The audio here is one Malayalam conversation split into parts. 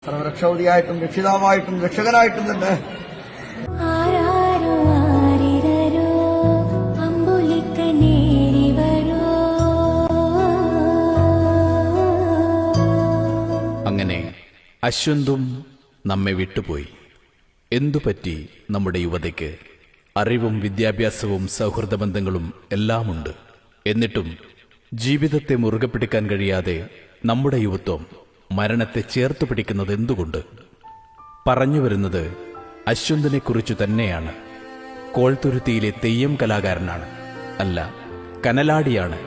സർവരക്ഷാവതിയായിട്ടും രക്ഷിതാവായിട്ടും രക്ഷകനായിട്ടും തന്നെ അങ്ങനെ അശ്വന്തും നമ്മെ വിട്ടുപോയി. എന്തുപറ്റി നമ്മുടെ യുവതയ്ക്ക്? അറിവും വിദ്യാഭ്യാസവും സൗഹൃദ ബന്ധങ്ങളും എല്ലാമുണ്ട്. എന്നിട്ടും ജീവിതത്തെ മുറുകെ പിടിക്കാൻ കഴിയാതെ നമ്മുടെ യുവത്വം മരണത്തെ ചേർത്തു പിടിക്കുന്നത് എന്തുകൊണ്ട്? പറഞ്ഞു വരുന്നത് അശ്വന്തിനെക്കുറിച്ചു തന്നെയാണ്. കോൾത്തുരുത്തിയിലെ തെയ്യം കലാകാരനാണ്. അല്ല, കനലാടിയാണ്.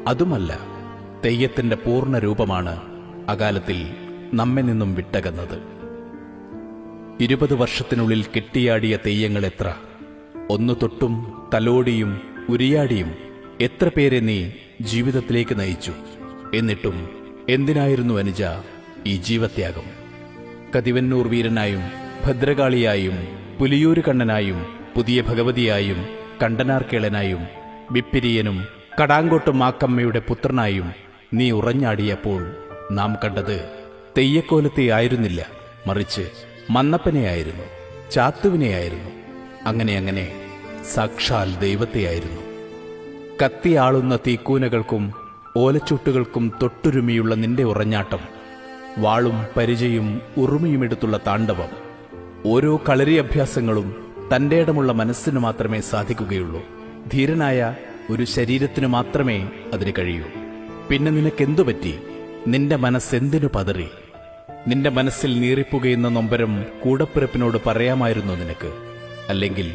അതുമല്ല, തെയ്യത്തിന്റെ പൂർണ്ണ രൂപമാണ് അകാലത്തിൽ നമ്മെ നിന്നും വിട്ടകന്നത്. 20 വർഷത്തിനുള്ളിൽ കെട്ടിയാടിയ തെയ്യങ്ങൾ എത്ര! ഒന്നു തൊട്ടും തലോടിയും ഉരിയാടിയും എത്ര പേരെ നീ ജീവിതത്തിലേക്ക് നയിച്ചു. എന്നിട്ടും എന്തിനായിരുന്നു അനുജ ഈ ജീവത്യാഗം? കതിവന്നൂർ വീരനായും ഭദ്രകാളിയായും പുലിയൂര് കണ്ണനായും പുതിയ ഭഗവതിയായും കണ്ടനാർക്കേളനായും ബിപ്പിരിയനും കടാങ്കോട്ടും മാക്കമ്മയുടെ പുത്രനായും നീ ഉറഞ്ഞാടിയപ്പോൾ നാം കണ്ടത് തെയ്യക്കോലത്തെ ആയിരുന്നില്ല, മറിച്ച് മന്നപ്പനെയായിരുന്നു, ചാത്തുവിനെയായിരുന്നു. അങ്ങനെ സാക്ഷാൽ ദൈവത്തെയായിരുന്നു. കത്തിയാളുന്ന തീക്കൂനകൾക്കും ഓലച്ചുട്ടുകൾക്കും തൊട്ടുരുമിയുള്ള നിന്റെ ഉറഞ്ഞാട്ടം, വാളും പരിചയും ഉറുമിയുമെടുത്തുള്ള താണ്ഡവം, ഓരോ കളരി അഭ്യാസങ്ങളും തന്റെ ഇടമുള്ള മനസ്സിന് മാത്രമേ സാധിക്കുകയുള്ളൂ. ധീരനായ ഒരു ശരീരത്തിനു മാത്രമേ അതിന് കഴിയൂ. പിന്നെ നിനക്കെന്തു പറ്റി? നിന്റെ മനസ്സെന്തിനു പതറി? നിന്റെ മനസ്സിൽ നീറിപ്പുകയുന്ന നൊമ്പരം കൂടപ്പിറപ്പിനോട് പറയാമായിരുന്നു നിനക്ക്. അല്ലെങ്കിൽ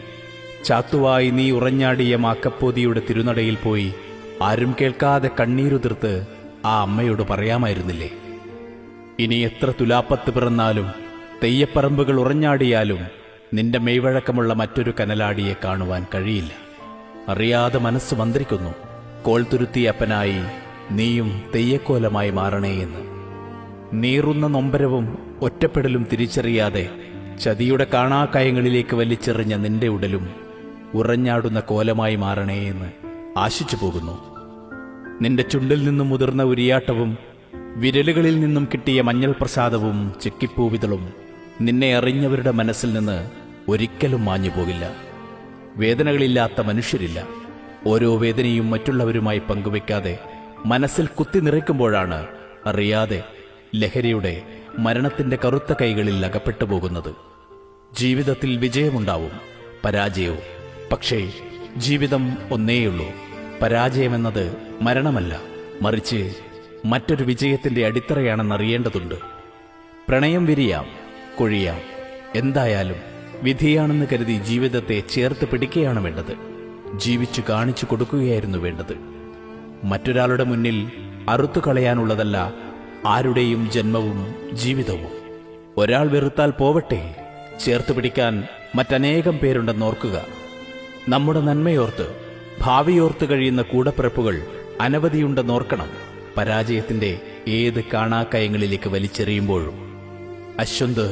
ചാത്തുവായി നീ ഉറഞ്ഞാടിയ മാക്കപ്പോതിയുടെ തിരുനടയിൽ പോയി ആരും കേൾക്കാതെ കണ്ണീരുതിർത്ത് ആ അമ്മയോട് പറയാമായിരുന്നില്ലേ? ഇനി എത്ര തുലാപ്പത്ത് പിറന്നാലും തെയ്യപ്പറമ്പുകൾ ഉറഞ്ഞാടിയാലും നിന്റെ മെയ്വഴക്കമുള്ള മറ്റൊരു കനലാടിയെ കാണുവാൻ കഴിയില്ല. അറിയാതെ മനസ്സ് മന്ത്രിക്കുന്നു, കോൾത്തുരുത്തിയപ്പനായി നീയും തെയ്യക്കോലമായി മാറണേയെന്ന്. നീറുന്ന നൊമ്പരവും ഒറ്റപ്പെടലും തിരിച്ചറിയാതെ ചതിയുടെ കാണാക്കയങ്ങളിലേക്ക് വലിച്ചെറിഞ്ഞ നിന്റെ ഉടലും ഉറഞ്ഞാടുന്ന കോലമായി മാറണേയെന്ന് ആശിച്ചു പോകുന്നു. നിന്റെ ചുണ്ടിൽ നിന്നും മുതിർന്ന ഉരിയാട്ടവും വിരലുകളിൽ നിന്നും കിട്ടിയ മഞ്ഞൾ പ്രസാദവും ചെക്കിപ്പൂവിതളും നിന്നെ അറിഞ്ഞവരുടെ മനസ്സിൽ നിന്ന് ഒരിക്കലും മാഞ്ഞു പോകില്ല. വേദനകളില്ലാത്ത മനുഷ്യരില്ല. ഓരോ വേദനയും മറ്റുള്ളവരുമായി പങ്കുവെക്കാതെ മനസ്സിൽ കുത്തി നിറയ്ക്കുമ്പോഴാണ് അറിയാതെ ലഹരിയുടെ മരണത്തിന്റെ കറുത്ത കൈകളിൽ അകപ്പെട്ടു പോകുന്നത്. ജീവിതത്തിൽ വിജയമുണ്ടാവും, പരാജയവും. പക്ഷേ ജീവിതം ഒന്നേയുള്ളൂ. പരാജയമെന്നത് മരണമല്ല, മറിച്ച് മറ്റൊരു വിജയത്തിന്റെ അടിത്തറയാണെന്നറിയേണ്ടതുണ്ട്. പ്രണയം വിരിയാം, കൊഴിയാം. എന്തായാലും വിധിയാണെന്ന് കരുതി ജീവിതത്തെ ചേർത്ത് പിടിക്കുകയാണ് വേണ്ടത്. ജീവിച്ചു കാണിച്ചു കൊടുക്കുകയായിരുന്നു വേണ്ടത്. മറ്റൊരാളുടെ മുന്നിൽ അറുത്തു കളയാനുള്ളതല്ല ആരുടെയും ജന്മവും ജീവിതവും. ഒരാൾ വെറുത്താൽ പോവട്ടെ, ചേർത്ത് പിടിക്കാൻ മറ്റനേകം പേരുണ്ടെന്നോർക്കുക. നമ്മുടെ നന്മയോർത്ത് ഭാവിയോർത്ത് കഴിയുന്ന കൂടപ്പിറപ്പുകൾ അനവധിയുണ്ടെന്നോർക്കണം. പരാജയത്തിന്റെ ഏത് കാണാക്കയങ്ങളിലേക്ക് വലിച്ചെറിയുമ്പോഴും അശ്വന്ത്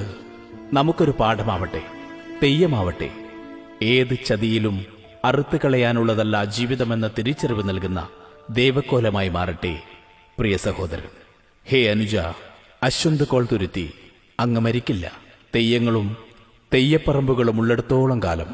നമുക്കൊരു പാഠമാവട്ടെ, തെയ്യമാവട്ടെ. ഏത് ചതിയിലും അറുത്തു കളയാനുള്ളതല്ല ജീവിതമെന്ന തിരിച്ചറിവ് നൽകുന്ന ദൈവക്കോലമായി മാറട്ടെ പ്രിയ സഹോദരൻ. ഹേ അനുജ, അശ്വന്ത് കോൾത്തുരുത്തി, അങ്ങ് മരിക്കില്ല. തെയ്യങ്ങളും തെയ്യപ്പറമ്പുകളും ഉള്ളിടത്തോളം കാലം